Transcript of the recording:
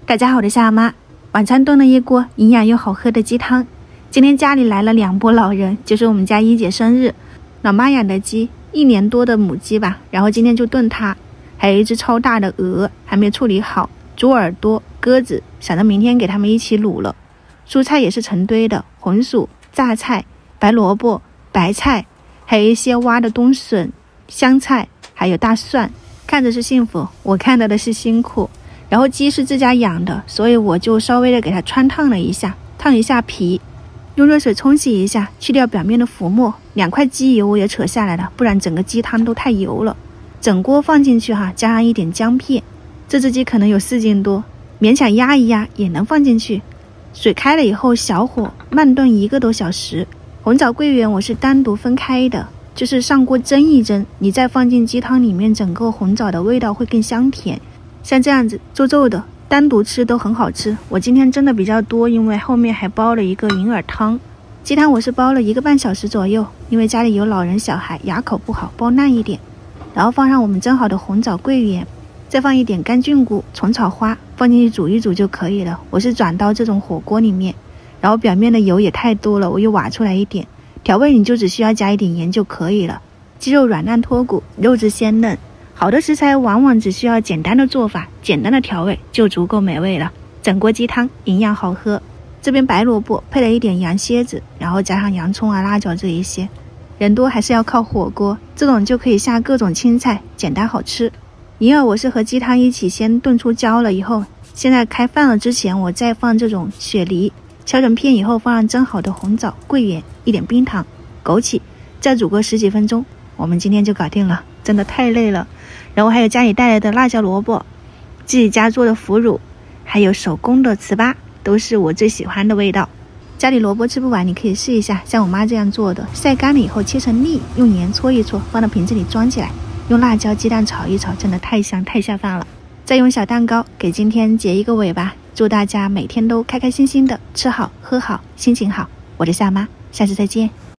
大家好，我是夏妈。晚餐炖了一锅营养又好喝的鸡汤。今天家里来了2波老人，就是我们家一姐生日，老妈养的鸡，1年多的母鸡吧，然后今天就炖它。还有一只超大的鹅还没处理好，猪耳朵、鸽子，想着明天给它们一起卤了。蔬菜也是成堆的，红薯、榨菜、白萝卜、白菜，还有一些挖的冬笋、香菜，还有大蒜。看着是幸福，我看到的是辛苦。然后鸡是自家养的，所以我就稍微的给它汆烫了一下，烫一下皮，用热水冲洗一下，去掉表面的浮沫。2块鸡油我也扯下来了，不然整个鸡汤都太油了。整锅放进去加上一点姜片。这只鸡可能有4斤多，勉强压一压也能放进去。水开了以后，小火慢炖1个多小时。红枣桂圆我是单独分开的，就是上锅蒸一蒸，你再放进鸡汤里面，整个红枣的味道会更香甜。像这样子皱皱的，单独吃都很好吃。我今天蒸的比较多，因为后面还煲了一个银耳汤。鸡汤我是煲了1个半小时左右，因为家里有老人小孩，牙口不好，煲烂一点。然后放上我们蒸好的红枣桂圆，再放一点干菌菇、虫草花，放进去煮一煮就可以了。我是转到这种火锅里面，然后表面的油也太多了，我又挖出来一点。调味你就只需要加一点盐就可以了。鸡肉软烂脱骨，肉质鲜嫩。好的食材往往只需要简单的做法，简单的调味就足够美味了。整锅鸡汤营养好喝。这边白萝卜配了一点羊蝎子，然后加上洋葱辣椒这一些。人多还是要靠火锅，这种就可以下各种青菜，简单好吃。银耳我是和鸡汤一起先炖出焦了以后，现在开饭了之前我再放这种雪梨，敲成片以后放上蒸好的红枣、桂圆，一点冰糖、枸杞，再煮个10几分钟，我们今天就搞定了，真的太累了。然后还有家里带来的辣椒萝卜，自己家做的腐乳，还有手工的糍粑，都是我最喜欢的味道。家里萝卜吃不完，你可以试一下，像我妈这样做的，晒干了以后切成粒，用盐搓一搓，放到瓶子里装起来，用辣椒、鸡蛋炒一炒，真的太香太下饭了。再用小蛋糕给今天结一个尾巴，祝大家每天都开开心心的，吃好喝好，心情好。我是夏妈，下次再见。